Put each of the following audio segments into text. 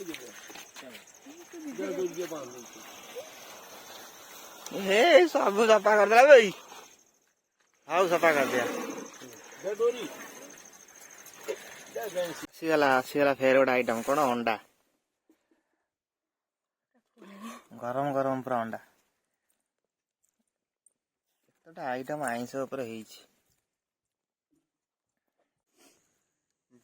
हे सब सफा कर दिया भाई। हाँ सफा कर दिया आसीगला फेर गोटे आइटम कौन अंडा गरम गरम पूरा अंडा एतटा आइटम आईंष उपर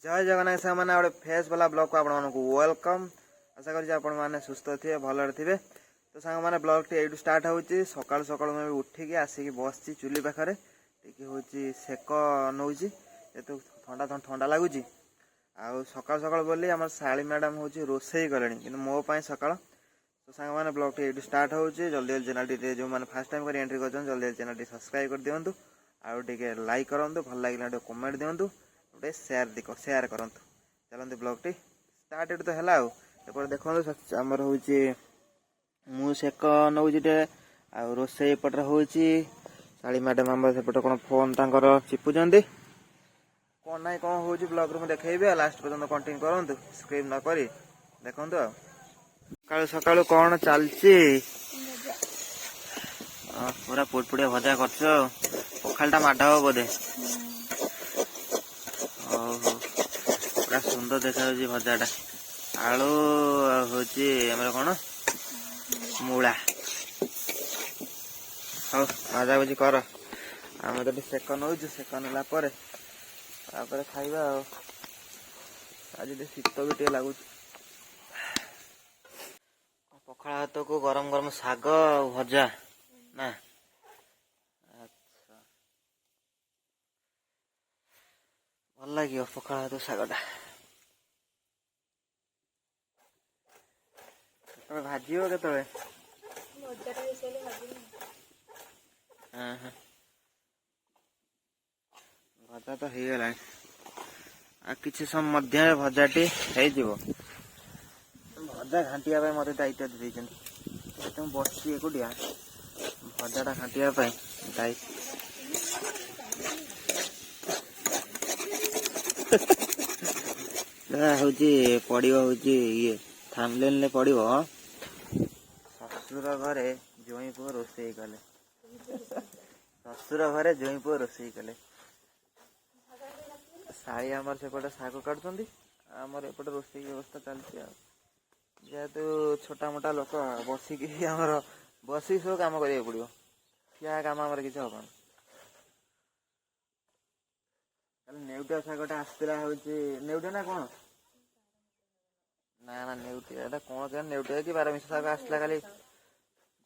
जय जगन्नाथ साहब मैंने गोटे फेस वाला ब्लॉग को आपण वेलकम। आशा करी आपण मैंने सुस्थ थे भलरे थे। तो सांग मैंने ब्लॉग टी यू स्टार्ट होची सकाळ सकाळ मैं उठिकी आसिकी बसची चुली पाखरे टिके होची सेक नौची जेतु ठंडा ठंडा लगुच आउ सकाळ सकाळ बोली आम शाली मैडम हूँ रोसई कले कि मो सकाळ। तो सांग मैंने ब्लॉग टी यू स्टार्ट होची जल्दी जल्दी चैनल टी जो मैंने फर्स्ट टाइम कर एंट्री कर जल्दी जल्दी चैनल टी सब्सक्राइब कर दिंतु आउ टे लाइक करूँ भल लगे कमेंट दिंतु गोटे सेयार करूँ। चलते ब्लॉग टी स्टार्ट तो है देखो आमर हूँ मु सेक नौचे आ रोसई एपटे हूँ शाली मैडम आम सेपटे कौन फोन तांकर चिपुचंती कौन ना कौन हूँ ब्लॉग रूम देखी लास्ट पर्यटन कंटिन्यू करूँ स्क्रीन न करी देखु सकालू सकालू कौन चलती पूरा पुड़पुड़िया भजा कर पखालटा माड हम बोधे पूरा सुंदर देखा भजाटा आलू हूँ कौन मूला हाँ भजा भुजी कर आम तो सेक नौ सेक नेला खाइबा आज शीत भी टे लगुच पखाल भात को गरम गरम शाग भजा ना अच्छा भल लगे पखाल भात शागटा भाजी के भजा तो हो गला किसी समय मध्य भजाटी भजा घाटिया मत दायित्व देते बस एकुटिया भजाटा घाटिया हूँ पड़ो हूँ ये थामलेन पड़ो ससुर घरे जोई पुओ रोसई कले ससुर घरे जोई पुओ रोसई कले शाही आमर सेपटे शाग काटुंट आमर एपटे रोसई व्यवस्था चलती जेहेतु छोटा मोटा लोक बसिकी आमर बसिक सब कम करा पड़ो क्या कम आम किसी हम नेउटिया शागटा आसला हूँ नेउटिया ना कौन ना ना नेउटिया कौन क्या नेउटिया कि बारमिशा शाग आसला खाली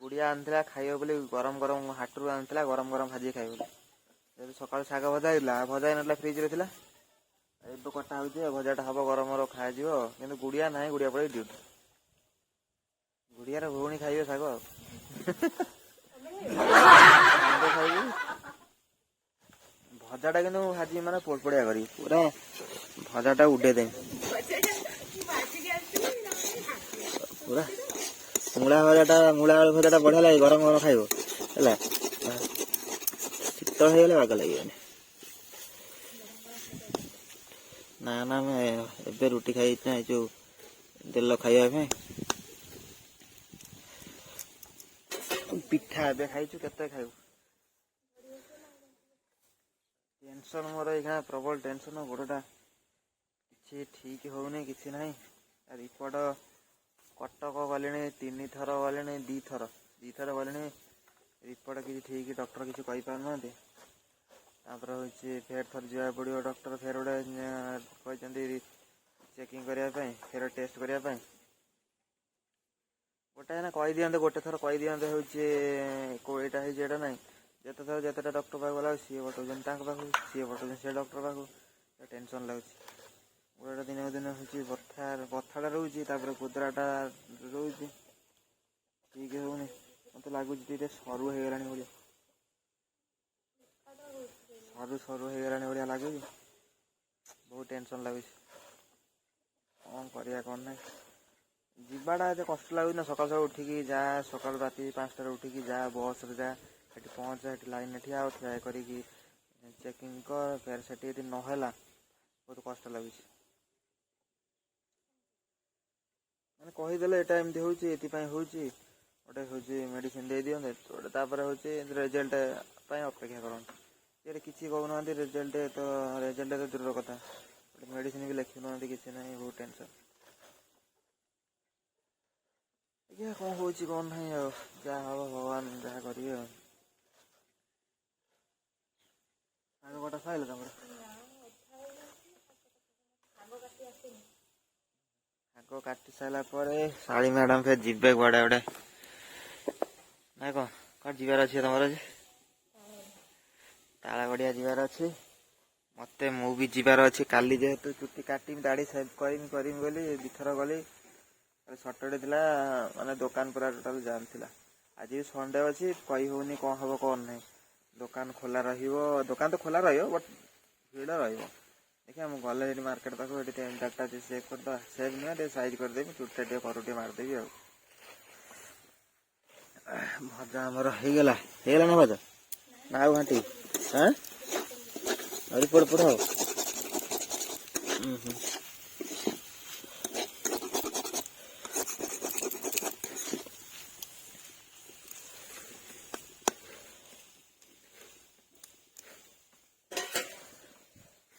गुड़िया आनी खाइब बोली गरम गरम हाटरू आनी गरम गरम भाजी खाइब बोली सकाल शाग भजा भजा ना फ्रिज रे थिला अब कटा हो भजाटा हम गरम गरम खाई कि गुड़िया ना गुड़िया पड़े ड्यूटी गुड़ियार भौणी खाइबे शाग खाइबे भजाटा कि भाजी माने पोड़पोड़िया करी पूरा भजाटा उडे दे पूरा मूला भजाटा मूला आलू भजाटा बढ़िया लगे गरम गरम खाइब है शीतल हो बाग लगे ना ना मैं रुटी खाई जो तेल खाइबा पिठा ए खाई केते खाइब टेंशन मोर यहाँ प्रबल टेंशन गोड़टा कि ठीक होनी कि ना रिपोर्ट कटक गले 3 थर गले 2 थर गले रिपोर्ट किसी ठीक डॉक्टर किसी कही पारना हूँ फेर थर जा पड़ो डॉक्टर फेर गोटे चेकिंग करने फेर टेस्ट करने गोटे ना कही दिखते गोटे थर कही दिखते हूँ यहाँ ना जिते थर जिते डॉक्टर पाक गला सी बटौन पाक सी बटौन से डॉक्टर पाक टेंशन लगुच गोड़ा दिन दिन हूँ बथाड़ा रोचे कुदराटा रोचे ठीक होनी मत लगुच सरू हो गला भाया सरू हो गला भाया लगुच बहुत टेंशन लगुच कौन करिया कौन ना जीवाटा एत कष्ट लगुच ना सकाल सकाल उठिकी जा सकाल राति 5टार उठिकी जा बस जा ये पहुँच ये लाइन ठिया ठिया करी चेकिंग कर फिर से नहला बहुत कष्ट लगुच କହିଦେଲେ ଏଇଟା ଏମିତି ହେଉଛି ଏଥିପାଇଁ ହେଉଛି ଗୋଟେ ହେଉଛି ମେଡ଼ିସିନ ଦେଇ ଦିଅନ୍ତେ ଗୋଟେ ତାପରେ ହେଉଛି ରେଜଲ୍ଟ ପାଇଁ ଅପେକ୍ଷା କରନ୍ତି ଏରେ କିଛି କହୁନାହାନ୍ତି ରେଜଲ୍ଟ ତ ଦୂରର କଥା ଗୋଟେ ମେଡ଼ିସିନ ବି ଲେଖୁନାହାନ୍ତି କିଛି ନାହିଁ ବହୁତ ଟେନସନ୍ ଦେଖିବା କ'ଣ ହେଉଛି କ'ଣ ନାହିଁ ଆଉ ଯାହା ହବ ଭଗବାନ ଯାହା କରିବେ ଆଉ ଆଗ କଟା ଖାଇଲେ ତମର ଆଗ କାଟି ସାରିଲା ପରେ ଶାଳି ମ୍ୟାଡ଼ାମ ଫେର ଯିବେ କୁଆଡ଼େ ଗୋଟେ ନାଇଁ କ'ଣ କୁଆଡ଼େ ଯିବାର ଅଛି ତମର ଆଜି ତାଳଗଡ଼ିଆ ଯିବାର ଅଛି ମତେ ମୁଁ ବି ଯିବାର ଅଛି କାଲି ଯେହେତୁ ଚୁଟି କାଟିବି ଦାଢ଼ି ସେଭ୍ କରିମି ବୋଲି ଦିଥର ଗଲି ସଟର୍ଡେ ଥିଲା ମାନେ ଦୋକାନ ପୁରା ଟୋଟାଲ ଜାମ୍ ଥିଲା ଆଜି ବି ସଣ୍ଡେ ଅଛି କହି ହେଉନି କ'ଣ ହେବ କ'ଣ ନାହିଁ ଦୋକାନ ଖୋଲା ରହିବ ଦୋକାନ ତ ଖୋଲା ରହିବ ବଟ୍ ଭିଡ଼ ରହିବ ଦେଖିବା ମୁଁ ଗଲେ ସେଠି ମାର୍କେଟ ପାଖକୁ ଏଠି 3-4ଟା ସେଭ୍ କରିଦେବା ସେଭ୍ ନୁହେଁ ଟିକେ ସାଇଜ୍ କରିଦେବି ଚୁଟିଟା ଟିକେ କରୁ ଟିକେ ମାରିଦେବି ଆଉ ଭଜା ଆମର ହେଇଗଲା ନା ଭଜା ନା ଆଉ ଘାଣ୍ଟି ଆହୁରି ପୋଡ଼ ହବ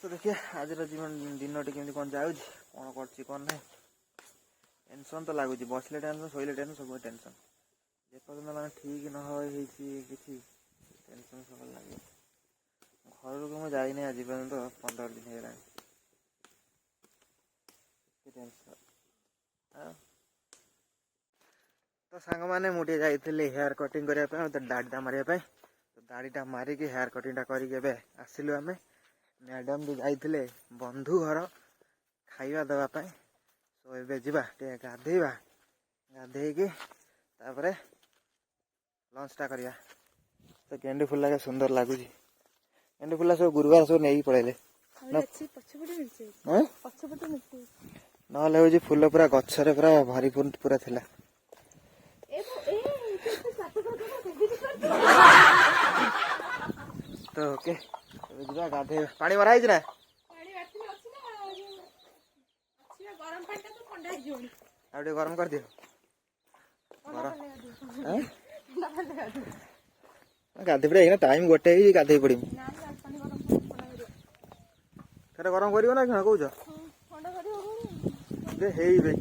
ତ ଦେଖିବା ଆଜିର ଦିନଟି କେମିତି କ'ଣ ଯାଉଛି କ'ଣ କରୁଛି କ'ଣ ନାହିଁ ଟେନସନ୍ ତ ଲାଗୁଛି ବସିଲେ ଟେନସନ୍ ଶୋଇଲେ ଟେନସନ୍ ସବୁବେଳେ ଟେନସନ୍ ଯେପର୍ଯ୍ୟନ୍ତ ମାନେ ଠିକ୍ ନ ହେଇଛି କିଛି ଟେନସନ୍ ସବୁବେଳେ ଲାଗିବ ଘରକୁ ମୁଁ ଯାଇନି ଆଜି ପର୍ଯ୍ୟନ୍ତ 15 ଦିନ ହେଇଗଲାଣି ଟେନସନ୍ ତ ସାଙ୍ଗମାନେ ମୁଁ ଟିକେ ଯାଇଥିଲି ହେୟାର କଟିଂ କରିବା ପାଇଁ ମୋତେ ଦାଢ଼ିଟା ମାରିବା ପାଇଁ ତ ଦାଢ଼ିଟା ମାରିକି ହେୟାର କଟିଂଟା କରିକି ଏବେ ଆସିଲୁ ଆମେ ମ୍ୟାଡ଼ାମ ବି ଯାଇଥିଲେ ବନ୍ଧୁ ଘର ଖାଇବା ଦେବା ପାଇଁ ତ ଏବେ ଯିବା ଟିକେ ଗାଧେଇକି ତାପରେ ଲଞ୍ଚଟା କରିବା ତ ଗେଣ୍ଡୁ ଫୁଲ ସୁନ୍ଦର ଲାଗୁଛି ଗେଣ୍ଡୁ ଫୁଲ ସବୁ ଗୁରୁବାର ସବୁ ନେଇକି ପଳେଇଲେ ନହେଲେ ହେଉଛି ଫୁଲ ପୁରା ଗଛରେ ପୁରା ଭରିପୂର୍ଣ୍ଣ ପୁରା ଥିଲା ତ ଓକେ ଯିବା ଗାଧେଇବା ପାଣି ମରା ହେଇଛି ନା ଆଉ ଟିକେ ଗରମ କରିଦିଅ ଗାଧେଇ ପଡ଼ିବା ଏଇନା ଟାଇମ୍ 1 ହେଇଛି ଗାଧେଇ ପଡ଼ିବି ଥରେ ଗରମ କରିବ ନା କ'ଣ କହୁଛ ହେଇବେ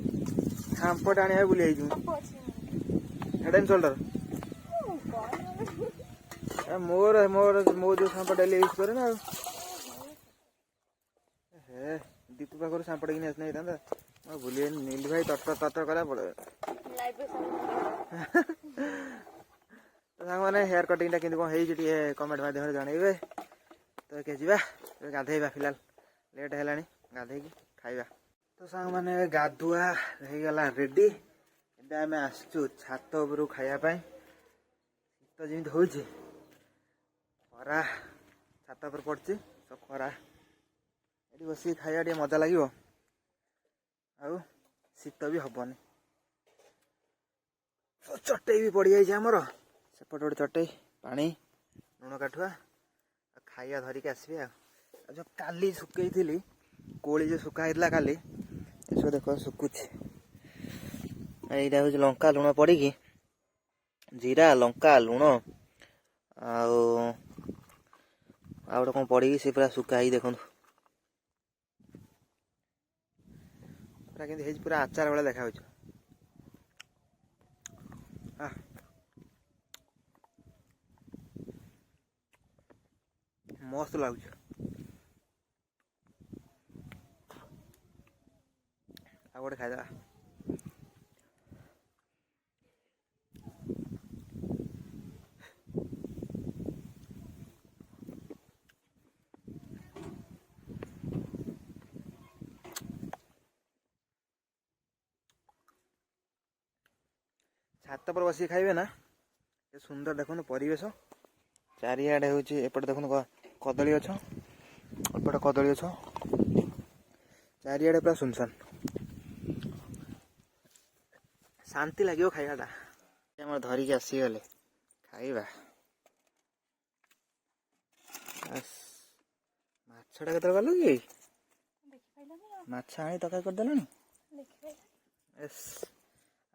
ସାମ୍ପଟା ଆଣିବା ବୁଲି ହେଇଯିବୁ ହେଡ୍ ଆଣ୍ଡ ସୋଲ୍ଡର ମୋ ଯୋଉ ସାମ୍ପ ଡେଲି ୟୁଜ୍ କରେ ନା ଆଉ ଦୀପୁ ପାଖରୁ ସାମ୍ପଟା କିଣି ଆସିନା ହେଇଥାନ୍ତା ମୁଁ ଭୁଲିଗଲି ନୀଲ ଭାଇ ତରତର କରିବା ପଳେଇବେ ସାଙ୍ଗମାନେ ହେୟାର କଟିଂଟା କେମିତି କ'ଣ ହେଇଛି ଟିକେ କମେଣ୍ଟ ମାଧ୍ୟମରେ ଜଣେଇବେ ତ ଯିବା ଗାଧେଇବା ଫିଲହାଲ ଲେଟ୍ ହେଲାଣି ଗାଧେଇକି ଖାଇବା ତ ସାଙ୍ଗମାନେ ଗାଧୁଆ ହେଇଗଲା ରେଡି ଏବେ ଆମେ ଆସିଛୁ ଛାତ ଉପରକୁ ଖାଇବା ପାଇଁ ଶୀତ ଯେମିତି ହେଉଛି ଖରା ଛାତ ଉପରେ ପଡ଼ିଛି ତ ଖରା ଏଠି ବସିକି ଖାଇବା ଟିକେ ମଜା ଲାଗିବ ଆଉ ଶୀତ ବି ହବନି ଚଟେଇ ବି ପଡ଼ିଯାଇଛି ଆମର ସେପଟେ ଗୋଟେ ଚଟେଇ ପାଣି ଲୁଣ କାଠୁଆ ଖାଇବା ଧରିକି ଆସିବି ଆଉ ଯେଉଁ କାଲି ଶୁଖେଇଥିଲି କୋଳି ଯେଉଁ ଶୁଖା ହେଇଥିଲା କାଲି ଏସବୁ ଦେଖ ଶୁଖୁଛି ଏଇଟା ହେଉଛି ଲଙ୍କା ଲୁଣ ପଡ଼ିକି ଜିରା ଲଙ୍କା ଲୁଣ ଆଉ ଗୋଟେ କ'ଣ ପଡ଼ିକି ସେ ପୁରା ଶୁଖା ହେଇକି ଦେଖନ୍ତୁ ପୁରା କେମିତି ହେଇଛି ପୁରା ଆଚାର ଭଳିଆ ଦେଖାଯାଉଛି ମସ୍ତ ଲାଗୁଛି ଆଉ ଗୋଟେ ଖାଇଦେବା ଛାତ ଉପରେ ବସିକି ଖାଇବେ ନା ଏ ସୁନ୍ଦର ଦେଖନ୍ତୁ ପରିବେଶ ଚାରିଆଡ଼େ ହେଉଛି ଏପଟେ ଦେଖନ୍ତୁ କଦଳୀ ଗଛ ଏପଟେ କଦଳୀ ଗଛ ଚାରିଆଡ଼େ ପୁରା ସୁନସାନ ଶାନ୍ତି ଲାଗିବ ଖାଇବାଟା ଆମର ଧରିକି ଆସିଗଲେ ଖାଇବା ମାଛଟା କେତେବେଳେ ଗଲୁ କି ମାଛ ଆଣି ତରକାରୀ କରିଦେଲଣି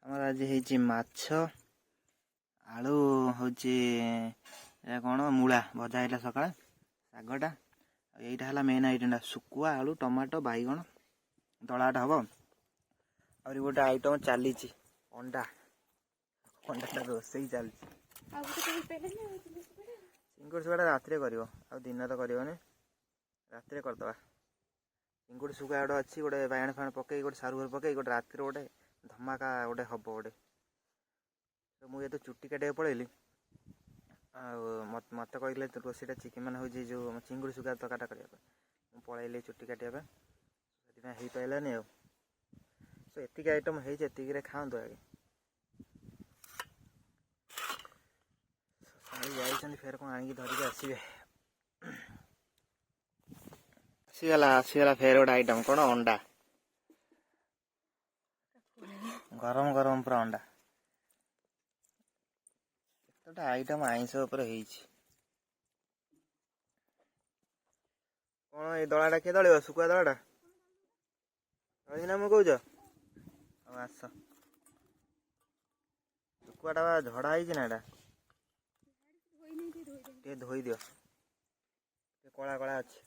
ଆମର ଆଜି ହେଇଛି ମାଛ ଆଳୁ ହେଉଛି କ'ଣ ମୂଳା ଭଜା ହେଇଥିଲା ସକାଳେ ଶାଗଟା ଆଉ ଏଇଟା ହେଲା ମେନ୍ ଆଇଟମ୍ଟା ଶୁଖୁଆ ଆଳୁ ଟମାଟୋ ବାଇଗଣ ଦଳାଟା ହେବ। ଆହୁରି ଗୋଟେ ଆଇଟମ୍ ଚାଲିଛି ଅଣ୍ଡାଟା ରୋଷେଇ ଚାଲିଛି। ଚିଙ୍ଗୁଡ଼ି ଶୁଖୁଆଟା ରାତିରେ କରିବ ଆଉ ଦିନରେ କରିବନି ରାତିରେ କରିଦେବା। ଚିଙ୍ଗୁଡ଼ି ଶୁଖୁଆ ଗୋଟେ ଅଛି ଗୋଟେ ବାଇଗଣ ଫାଇଗଣ ପକେଇ ଗୋଟେ ସାରୁ ପକେଇ ଗୋଟେ ରାତିରେ ଗୋଟେ ଧମାକା ଗୋଟେ ହେବ ଗୋଟେ। ମୁଁ ଯେହେତୁ ଚୁଟି କାଟିବାକୁ ପଳେଇଲି ଆଉ ମୋତେ କହିଲେ ରୋଷେଇଟା ଚିକେନ୍ ମାନେ ହେଉଛି ଯେଉଁ ଚିଙ୍ଗୁଡ଼ି ଶୁଖୁଆ ତରକାରୀଟା କରିବା ପାଇଁ ମୁଁ ପଳେଇଲି ଚୁଟି କାଟିବା ପାଇଁ ସେଥିପାଇଁ ହେଇପାରିଲାନି ଆଉ। ତ ଏତିକି ଆଇଟମ୍ ହେଇଛି ଏତିକିରେ ଖାଆନ୍ତୁ ଆଗେ। ଯାଇଛନ୍ତି ଫେର କ'ଣ ଆଣିକି ଧରିକି ଆସିବେ। ଆସିଗଲା ଫେର ଗୋଟେ ଆଇଟମ୍ କ'ଣ ଅଣ୍ଡା ଗରମ ଗରମ ପୁରା ଅଣ୍ଡା। କେତେଟା ଆଇଟମ୍ ଆଇଁଷ ଉପରେ ହେଇଛି। କ'ଣ ଏଇ ଦଳାଟା କିଏ ଦଳିବ ଶୁଖୁଆ ଦଳାଟା ଦଳିବି ନା ମୁଁ କହୁଛ? ଆଉ ଆସ ଶୁଖୁଆଟା ବା ଝଡ଼ା ହେଇଛି ନା ଏଇଟା ଟିକେ ଧୋଇ ଦିଅ ଟିକେ କଳା କଳା ଅଛି।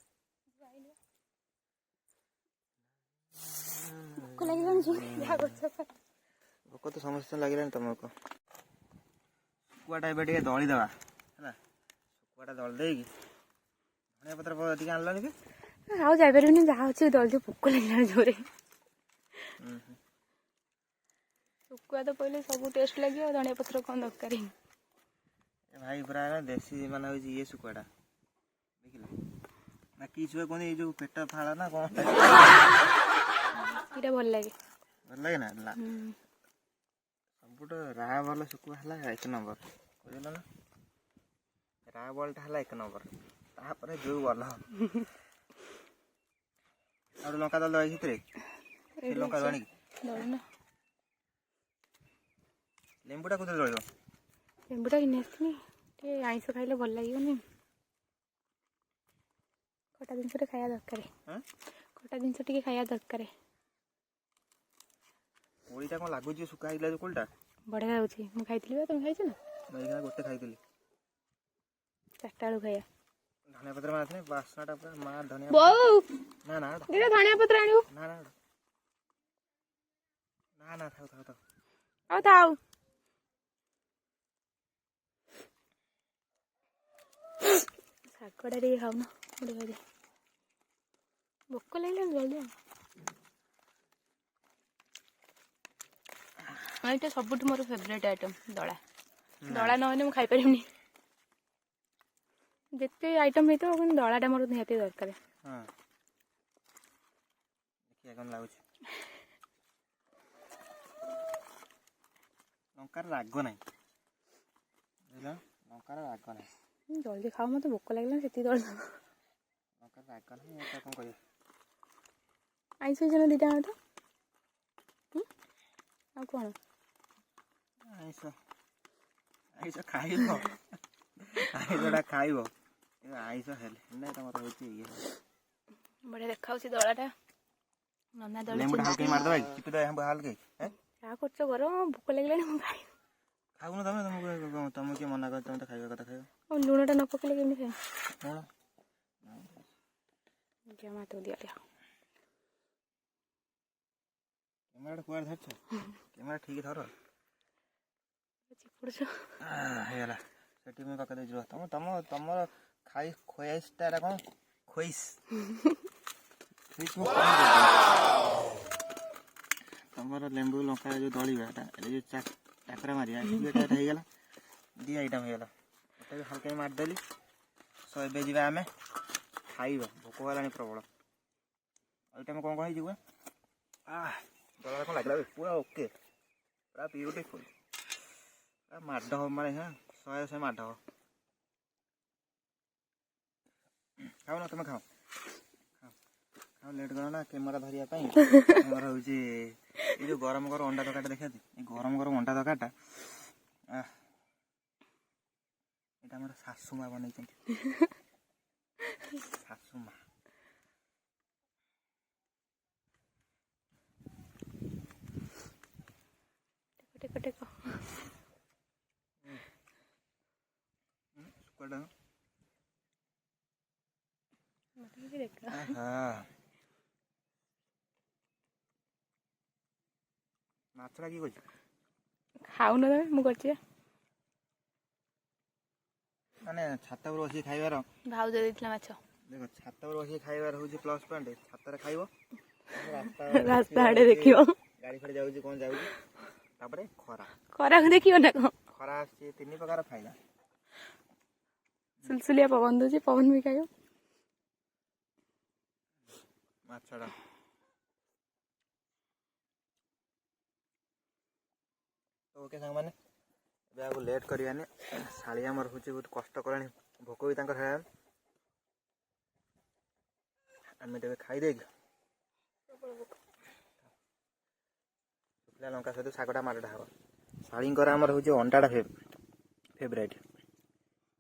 ଭୋକ ତ ସମସ୍ତେ ଲାଗିଲାଣି ତମକୁ। ଶୁଖୁଆଟା ଏବେ ଟିକେ ଦଳିଦେବା ହେଲା। ଶୁଖୁଆଟା ଦଳି ଦେଇକି ଧଣିଆ ପତ୍ର ଟିକେ ଆଣିଲନି କି ଆଉ ଯାଇପାରିବିନି ଯାହା ଅଛି ଦଳି ଭୋକ ଲାଗିଲାଣି ଜୋରେ। ଶୁଖୁଆ ତ ପଇଲେ ସବୁ ଟେଷ୍ଟ ଲାଗିବ ଆଉ ଧଣିଆ ପତ୍ର କ'ଣ ଦରକାର। ଭାଇ ପୁରା ଦେଶୀ ମାନେ ହେଉଛି ଇଏ ଶୁଖୁଆଟା ଦେଖିଲ ନା କି ଶୁଖୁଆ କୁହନ୍ତି ଏଇ ଯେଉଁ ପେଟ ଫାଳ ନା କ'ଣ ସେଇଟା ଭଲ ଲାଗେ ନା ସବୁଠୁ ରା ଭଲ ଶୁଖୁଆ ହେଲା 1 ନମ୍ବର ବୁଝିଲ ନା। ରା ବଲଟା ହେଲା 1 ନମ୍ବର ତାପରେ ଯେଉଁ ଭଲ ଆଉ ଲଙ୍କା ଦଳ ଦେବା ସେଥିରେ ସେ ଲଙ୍କା ଆଣିକି ଲେମ୍ବୁଟା କୋଉଥିରେ ଦଳିବ? ଲେମ୍ବୁଟା କିଣି ଆସିନି ଟିକେ ଆଇଁଷ ଖାଇଲେ ଭଲ ଲାଗିବନି। ଖଟା ଜିନିଷଟା ଖାଇବା ଦରକାର। ଖଟା ଜିନିଷ ଟିକେ ଖାଇବା ଦରକାର। କୋଳିଟା କ'ଣ ଲାଗୁଛି ଶୁଖା ହେଇଥିଲା ଯେଉଁ କୋଳିଟା ବଢ଼ିଆ ଲାଗୁଛି। ମୁଁ ଖାଇଥିଲି ବା ତମେ ଖାଇଛ ନା? ମୁଁ ଏଇଖିଣା ଗୋଟେ ଖାଇଥିଲି 4ଟା ବେଳକୁ ଖାଇବା। ଧନିଆ ପତ୍ର ମାରିଥିଲି ବାସ୍ନାଟା ପୁରା ମା ଧନିଆ ବୋଉ ନା ଧନିଆ ପତ୍ର ଆଣିବୁ। ନା ଥାଉ ଆଉ ଥାଉ। ଶାଗଟା ଟିକେ ଖାଉନ ଗୋଟେ ଖାଇଦେ ଭୋକ ଲାଗିଲାଣି ଜଲ୍ଦି। ଏଇଟା ସବୁଠୁ ମୋର ଫେଭରେଟ୍ ଆଇଟମ୍ ଦଳା ନହେଲେ ମୁଁ ଖାଇପାରିବିନି। ଯେତେ ଆଇଟମ୍ ହେଇଥିବ କିନ୍ତୁ ଦଳାଟା ମୋର ନିହାତି ଦରକାର। ଦେଖିବା କ'ଣ ଲାଗୁଛି। ଲଙ୍କାର ରାଗ ନାହିଁ ବୁଝିଲ ଲଙ୍କାର ରାଗ ନାହିଁ। ଜଲ୍ଦି ଖାଅ ମୋତେ ଭୋକ ଲାଗିଲାଣି ସେତିକି ଦଳି ଦେବ। ଲଙ୍କାର ରାଗ ନାହିଁ ଏଇଟା କ'ଣ କରିବା। ଆଇଁଷ ହେଇଛି 2ଟା ତ ଆଉ କ'ଣ ଆଇଁଷ ଖାଇବ ଆଇଁଷଟା ଖାଇବ କିନ୍ତୁ ଆଇଁଷ ହେଲେ ନା ତମର ହେଉଛି ଇଏ ବଢ଼ିଆ ଦେଖାଯାଉଛି ଦଳାଟା। ନନା ଦଳି ଲେମ୍ବୁଟା ହାଲକେଇ ମାରିଦେବା କି ଚିପିଦେବା ହାଲକେଇ ଯାହା କରୁଛ କର ଭୋକ ଲାଗିଲାଣି ମୁଁ ଖାଇବି। ଖାଉନ ତମକୁ କିଏ ମନା କରି ତମେ ତ ଖାଇବା କଥା ଖାଇବ। ଆଉ ଲୁଣଟା ନ ପକେଇଲେ କେମିତି ଖାଇବ? ଲୁଣ କ୍ୟାମେରାଟା କୁଆଡ଼େ ଧରିଛ? କ୍ୟାମେରା ଠିକ୍ ଧର। ହେଇଗଲା ସେଠି ମୁଁ ପକେଇ ଦେଇଛି ତମର ଖୋଇସ୍ଟା ଏଇଟା କ'ଣ ଖୋଇସ୍ ତମର ଲେମ୍ବୁ ଲଙ୍କା ଯେଉଁ ଦଳିବା ଏଇଟା ଯେଉଁ ଚାକରା ମାରିବା ଏଇଟା ହେଇଗଲା 2 ଆଇଟମ୍ ହେଇଗଲା। ଏଟା ବି ହାଲକା ମାରିଦେଲି। ଏବେ ଯିବା ଆମେ ଖାଇବା ଭୋକ ହେଲାଣି ପ୍ରବଳ। ଆଇଟମ୍ କ'ଣ ହେଇଯିବ ଦଳା କ'ଣ ଲାଗିଲା ପୁରା ଓକେ ପୁରା ବିୟୁଟିଫୁଲ୍ ମାଡ଼ ହବ ମାନେ 100 ମାଡ଼ ହବ। ଖାଉନ ତମେ ଖାଅ ଲେଟ୍ କର ନା କ୍ୟାମେରା ଧରିବା ପାଇଁ। ଆମର ହେଉଛି ଏଇ ଯେଉଁ ଗରମ ଅଣ୍ଡା ତରକାରୀଟା ଦେଖିଆନ୍ତି ଏଇ ଗରମ ଅଣ୍ଡା ତରକାରୀଟା ଏଇଟା ଆମର ଶାଶୁ ମା ବନେଇଛନ୍ତି। ଶାଶୁ ମା ଟେକ ମାଛଟା କି କରୁଛୁ ଖାଉନ ତମେ ମୁଁ କରିଛି ମାନେ ଛାତ ଉପରେ ବସିକି ଖାଇବାର ଭାଉଜ ଦେଇଥିଲା ମାଛ ଦେଖ ଛାତ ଉପରେ ବସିକି ଖାଇବାର ହଉଛି ପ୍ଲସ୍ ପଏଣ୍ଟ ଛାତରେ ଖାଇବ ରାସ୍ତା ଆଡେ ଦେଖିବ ଗାଡି ଫାଡି ଯାଉଛି କଣ ଯାଉଛି ତାପରେ ଖରାକୁ ଦେଖିବ ନା କଣ ଖରା ଆସୁଛି 3 ପ୍ରକାର ଫାଇଦା ସୁଲସୁଲିଆ ପବନ ଦଉଛି ପବନ ବି ଖାଇବ ମାଛଟା ଓକେ ସାଙ୍ଗମାନେ ଏବେ ଆଉ ଲେଟ୍ କରିବାନି ଶାଳି ଆମର ହେଉଛି ବହୁତ କଷ୍ଟ କଲାଣି ଭୋକ ବି ତାଙ୍କର ହେଲାଣି ଆମେ ତେବେ ଖାଇଦେଇକି ଶୁଖିଲା ଲଙ୍କା ସହିତ ଶାଗଟା ମାଡ଼ଟା ହେବ ଶାଳୀଙ୍କର ଆମର ହେଉଛି ଅଣ୍ଡାଟା ଫେଭରାଇଟ୍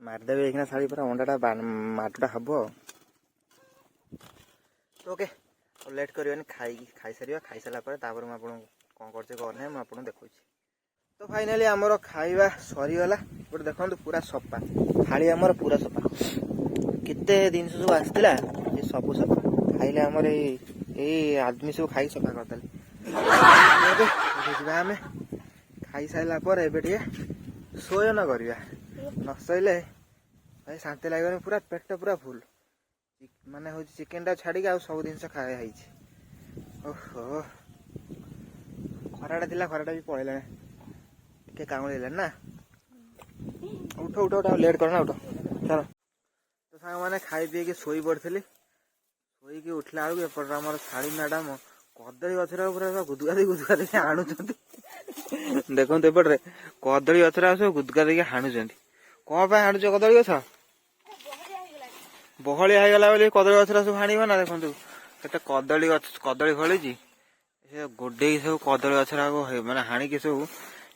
ମାରିଦେବେ ଏଇଖିନା ଶାଳୀ ପୁରା ଅଣ୍ଡାଟା ମାଡ଼ଟା ହେବ ଓକେ ଆଉ ଲେଟ୍ କରିବାନି ଖାଇସାରିବା ଖାଇସାରିଲା ପରେ ତାପରେ ମୁଁ ଆପଣଙ୍କୁ କ'ଣ କରୁଛି କ'ଣ ନାହିଁ ମୁଁ ଆପଣଙ୍କୁ ଦେଖାଉଛି ତ ଫାଇନାଲି ଆମର ଖାଇବା ସରିଗଲା ଗୋଟେ ଦେଖନ୍ତୁ ପୁରା ସଫା ଥାଳି ଆମର ପୁରା ସଫା କେତେ ଜିନିଷ ସବୁ ଆସିଥିଲା ଏ ସବୁ ସଫା ଖାଇଲେ ଆମର ଏଇ ଆଦମୀ ସବୁ ଖାଇକି ସଫା କରିଦେଲେ ଏବେ ଯିବା ଆମେ ଖାଇସାରିଲା ପରେ ଏବେ ଟିକେ ଶୟନ କରିବା ନ ଶୋଇଲେ ଭାଇ ଶାନ୍ତି ଲାଗିବନି ପୁରା ପେଟ ପୁରା ଫୁଲ ମାନେ ହେଉଛି ଚିକେନଟା ଛାଡ଼ିକି ଆଉ ସବୁ ଜିନିଷ ଖାଇବା ହେଇଛି ଓହୋ ଖରାଟା ଥିଲା ଖରାଟା ବି ପଳେଇଲାଣି ଟିକେ କାମୁଳିଲାଣି ନା ଉଠ ଉଠ ଉଠ ଲେଟ୍ କର ନା ଉଠ ଚାଲ ତ ସାଙ୍ଗମାନେ ଖାଇ ପିଇକି ଶୋଇ ପଡ଼ିଥିଲି ଶୋଇକି ଉଠିଲା ବେଳକୁ ଏପଟରେ ଆମର ଶାଳୀ ମ୍ୟାଡ଼ାମ କଦଳୀ ଗଛରେ ପୁରା ଗୁଦଗାଦି ହାଣୁଛନ୍ତି ଦେଖନ୍ତୁ ଏପଟରେ କଦଳୀ ଗଛରେ ଆଉ ସବୁ ଗୁଦଗାଦିକି ହାଣୁଛନ୍ତି କ'ଣ ପାଇଁ ହାଣୁଛ କଦଳୀ ଗଛ ବହଳିଆ ହେଇଗଲା ବୋଲି କଦଳୀ ଗଛରେ ସବୁ ହାଣିବ ନା ଦେଖନ୍ତୁ କେତେ କଦଳୀ ଫଳିଛି ସେ ଗୋଡେଇକି ସବୁ କଦଳୀ ଗଛରେ ମାନେ ହାଣିକି ସବୁ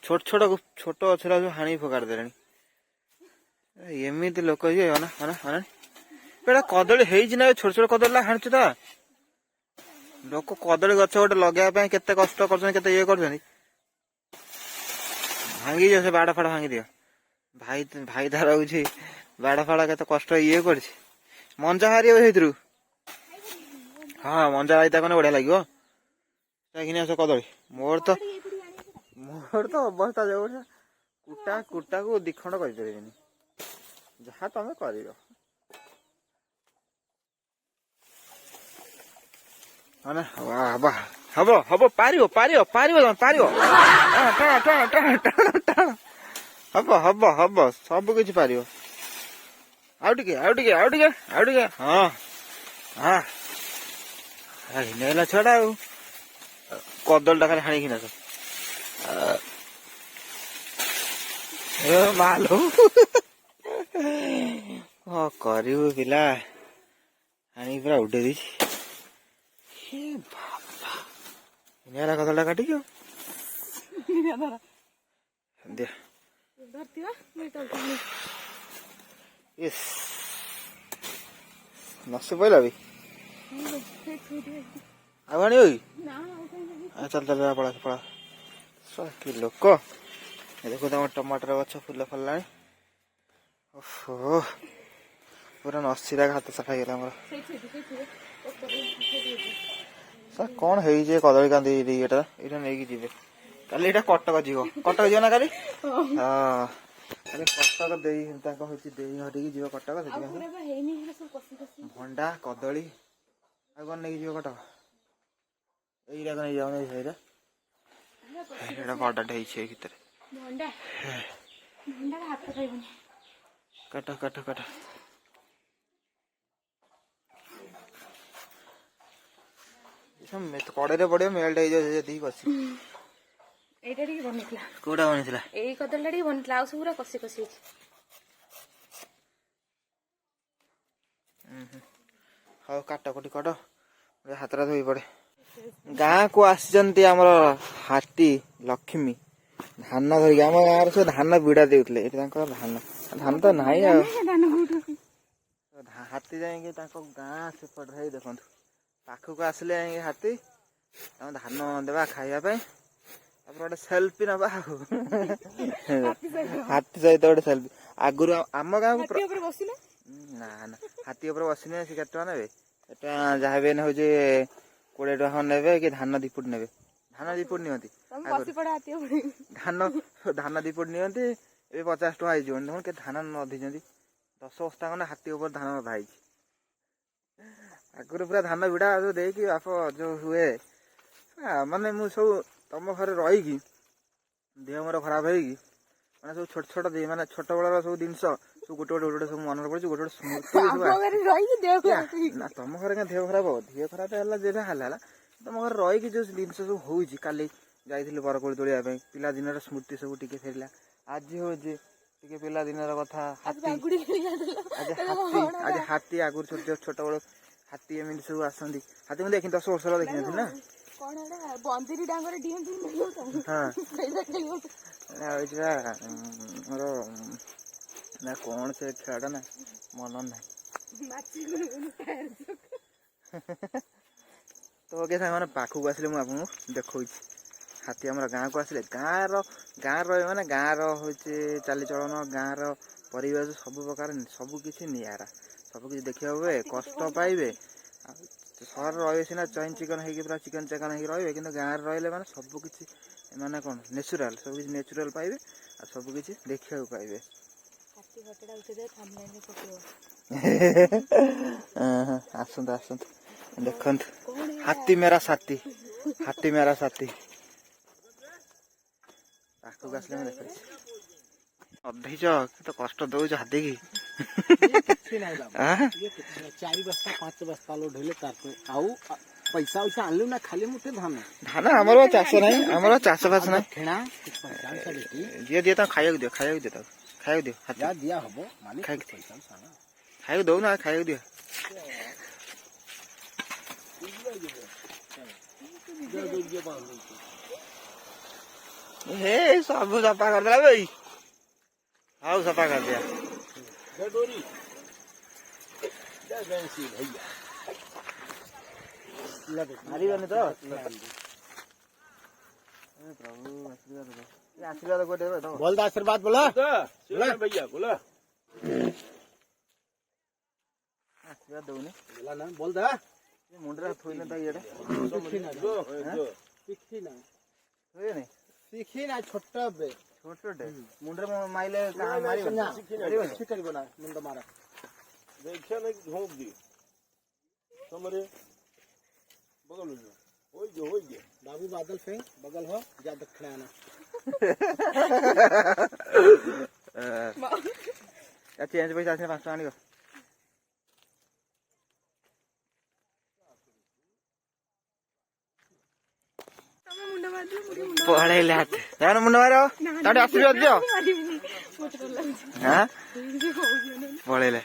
ଛୋଟ ଗଛରେ ସବୁ ହାଣିକି ଫୋକାଡ଼ି ଦେଲେଣି ଏମିତି ଲୋକ ଇଏ ଏଇଟା କଦଳୀ ହେଇଛି ନା ଛୋଟ କଦଳୀ ହାଣୁଛୁ ତ ଲୋକ କଦଳୀ ଗଛ ଗୋଟେ ଲଗେଇବା ପାଇଁ କେତେ କଷ୍ଟ କରୁଛନ୍ତି କେତେ ଇଏ କରୁଛନ୍ତି ଭାଙ୍ଗିଦିଅ ସେ ବାଡ଼ ଫାଡ଼ ଭାଙ୍ଗିଦିଅ ଭାଇ ତାର ହଉଛି ବାଡ଼ ଫାଡ଼ କେତେ କଷ୍ଟ ଇଏ କରିଛି ମଞ୍ଜା ହାରିବ ସେଇଥିରୁ ହଁ ମଞ୍ଜା ରାଇତା କଲେ ବଢିଆ ଲାଗିବ ଘିନି ଆସ କଦଳୀ ମୋର ତ ଅବସ୍ଥା ଯୋଉ କୁଟାକୁ ଦିଖଣ୍ଡ କରିପାରିବିନି ଯାହା ତମେ କରିବ ମାନେ ହବ ପାରିବ ହବ ସବୁ କିଛି ପାରିବ ଆଉ ଟିକେ ହଁ ଘିନେଇଲା ଛୁଆଟା ଆଉ କଦଳୀଟା ଖାଲି ହାଣିକି ନାସ ମାଲୋ କଣ କରିବୁ ପିଲା ହାଣିକି ପୁରା ଉଡେଇ ଦେଇଛି ଘିନେଇଲା କଦଳୀଟା କାଟିକି ନସି ପଇଲା ବି ଆଉ ଆଣିବ କି ଚାଲ ପଳା କି ଲୋକ ଦେଖୁ ତମ ଟମାଟର ଗଛ ଫୁଲ ଫଳିଲାଣି ଓହୋ ପୁରା ନସିରା ହାତ ସଫା ହେଇଗଲା ଆମର କଣ ହେଇଛି କଦଳୀ କାନ୍ଦି ଏଇଟା ନେଇକି ଯିବେ କାଲି ଏଇଟା କଟକ ଯିବ ନା କାଲି ହଁ କାଲି କଟକ ଦେଇ ତାଙ୍କ ହଉଛି ଦେଇ ହଟିକି ଯିବ କଟକ ସେଥିପାଇଁ ଭଣ୍ଡା କଦଳୀ ଆଉ କଣ ନେଇକି ଯିବ କଟକ ଏଇଟା ନେଇଯାଉନି ସେଇଟା ବଡ଼ଟେ ହେଇଛି ଏଇ ଭିତରେ କାଟ କଡେଇରେ ପଡିବ ମେଲ୍ଟ ହେଇଯିବ ଯେତିକି କଷି ଏଇଟା ଟିକେ ବନେଇଥିଲା କୋଉଟା ବନେଇଥିଲା ଏଇ କଦଳୀଟା ଟିକେ ବନେଇଥିଲା ଆଉ ସବୁ ପୁରା କଷି ହେଇଛି ହଉ କାଟ ହାତଟା ଧୋଇ ପଡେ ଗାଁକୁ ଆସିଛନ୍ତି ଆମର ହାତୀ ଲକ୍ଷ୍ମୀ ଧାନ ଧରିକି ଆମ ଗାଁରେ ସବୁ ଧାନ ବିଡା ଦେଉଥିଲେ ଏଠି ତାଙ୍କର ଧାନ ତ ନାହିଁ ଆଉ ହାତୀ ଯାଇକି ତାଙ୍କ ଗାଁ ସେପଟେ ହେଇ ଦେଖନ୍ତୁ ପାଖକୁ ଆସିଲେ ଯାଇକି ହାତୀ ତାଙ୍କୁ ଧାନ ଦେବା ଖାଇବା ପାଇଁ ତାପରେ ଗୋଟେ ସେଲ୍ଫି ନବା ଆଉ ହାତୀ ସହିତ ଗୋଟେ ସେଲ୍ଫି। ଆଗରୁ ଆମ ଗାଁକୁ ହାତୀ ଉପରେ ବସିଲେ ନା ନା ହାତୀ ଉପରେ ବସିନି। ସେ କେତେ ଟଙ୍କା ନେବେ? ଏଟା ଯାହା ବି ହେଲେ ହଉଛି 20 ଟଙ୍କା ଖଣ୍ଡେ ନେବେ କି ଧାନ 2 ଫୁଟ ନେବେ। ଧାନ 2 ଫୁଟ ନିଅନ୍ତି ତମେ ଆଗରୁ। ବସି ପଡ ହାତୀ ଉପରେ। ଧାନ 2 ଫୁଟ ନିଅନ୍ତି। ଏବେ 50 ଟଙ୍କା ହେଇଯିବନି। ଦେଖୁନ କେତେ ଧାନ ନଧିଛନ୍ତି। 10 ବସ୍ତା ଖଣ୍ଡେ ହାତୀ ଉପରେ ଧାନ ନଧା ହେଇଛି। ଆଗରୁ ପୁରା ଧାନ ଭିଡା ଯୋଉ ଦେଇକି ବାପ ଯୋଉ ହୁଏ ମାନେ ମୁଁ ସବୁ ତମ ଘରେ ରହିକି ଦେହ ମୋର ଖରାପ ହେଇକି ମାନେ ସବୁ ଛୋଟ ଛୋଟ ମାନେ ଛୋଟ ବେଳର ସବୁ ଜିନିଷ ସବୁ ଗୋଟେ ସବୁ ମନରେ ପଡୁଛି। ଗୋଟେ ସ୍ମୃତି ସବୁ ଆମ ଘରେ ରହିକି ଦେହ ଖରାପ ନା ତମ ଘରେ କାଇଁ ଦେହ ଖରାପ ହବ? ଦେହ ଖରାପ ହେଲା ଯେଟା ହେଲା ତମ ଘରେ ରହିକି ଯୋଉ ଜିନିଷ ସବୁ ହଉଛି। କାଲି ଯାଇଥିଲି ବରକୋଳି ତୋଳିବା ପାଇଁ, ପିଲାଦିନର ସ୍ମୃତି ସବୁ ଟିକେ ଫେରିଲା। ଆଜି ହଉଛି ଟିକେ ପିଲାଦିନର କଥା। ହାତୀ ଆଜି ହାତୀ ଆଗରୁ ଛୋଟ ବେଳ ହାତୀ ଏମିତି ସବୁ ଆସନ୍ତି। ହାତୀ ମୁଁ ଦେଖିନି 10 ବର୍ଷ ହେଲା ଦେଖିନଥିଲି ନା। କଣ ଏଟା ବନ୍ଦିରୀ ଡାଙ୍ଗରେ ଡିଏଁ ହଉଛି ବା ମୋର ନା କଣ ସେ ଖେଳଟା ନା ମନ ନାହିଁ। ତ ଓକେ ସାଙ୍ଗମାନେ ପାଖକୁ ଆସିଲେ ମୁଁ ଆପଣଙ୍କୁ ଦେଖଉଛି। ହାତୀ ଆମର ଗାଁକୁ ଆସିଲେ ଗାଁର ରହିବ ମାନେ ଗାଁର ହଉଛି ଚାଲିଚଳନ, ଗାଁର ପରିବେଶ ସବୁ ପ୍ରକାର ସବୁ କିଛି ନିଆରା। ସବୁ କିଛି ଦେଖିବାକୁ ହୁଏ, କଷ୍ଟ ପାଇବେ। ଆଉ ସହରରେ ରହିବେ ସିନା ଚଇନ ଚିକନ ହେଇକି ପୁରା ଚିକନ ଚାକନ ହେଇକି ରହିବେ, କିନ୍ତୁ ଗାଁରେ ରହିଲେ ମାନେ ସବୁ କିଛି ମାନେ କଣ ନେଚୁରାଲ, ସବୁ କିଛି ନେଚୁରାଲ ପାଇବେ। ଆଉ ସବୁ କିଛି ଦେଖିବାକୁ ପାଇବେ। ଆସନ୍ତୁ ଆସନ୍ତୁ ଦେଖନ୍ତୁ ହାତୀ ମେରା ସାଥୀ, ହାତୀ ମେରା ସାଥୀ। ପାଖକୁ ଆସିଲେ ମୁଁ ଦେଖୁଛି। ଅଧେଇଛ କେତେ କଷ୍ଟ ଦଉଛ ହାତୀ କି। କିଛି ନାହିଁ ବାବା, 4 ବସ୍ତା 5 ବସ୍ତା ଲୋड ହେଲେ ତାକୁ ଆଉ ପଇସା ଆଣିଲୁ ନା ଖାଲି ମୁଠେ ଧାନ ଆମର ଚାଷ ନାହିଁ, ଆମର ଚାଷ ଫାସ ନାହିଁ। କିଣା ଦିଅ ତାକୁ ଖାଇବାକୁ ଦିଅ ତାକୁ ଖାଇବାକୁ ଦିଅ। ଯାହା ଦିଆ ହବ ମାନେ ଖାଇବାକୁ ଦଉନା, ଖାଇବାକୁ ଦିଅ। ହେ ସବୁ ସଫା କରିଦେଲା ଭାଇ, ଆଉ ସଫା କରିଦିଆ। ମାରିବନି ତ? ପ୍ରଭୁ ଆଶୀର୍ବାଦ କରିଦେବେ। बोल दा आशीर्वाद बोला भैया बोला ଆଶୀର୍ବାଦ ଦଉନି बोला ना बोल दा ମୁଣ୍ଡରେ ଥୋଇଲେ ତା ଇଏଟା ଥୋଇବେନି। सीखी ना छोटा बे ଛୋଟଟେ ମୁଣ୍ଡରେ ମାଇଲେ करिबो ना मुंड मारा देखिए ना झोंक दी समरे बगल में हो गया बाबू बादल से बगल हो जा दक्षिण आना ଚେଞ୍ଜ ପଇସା ଆସିଲେ 5 ଟଙ୍କା ଆଣିବ। ପଳେଇଲେ ହାତୀ, ଯାଉନ ମୁଣ୍ଡ ମାର, ତାଠୁ ଆଶୀର୍ବାଦ ଦିଅ। ପଳେଇଲେ।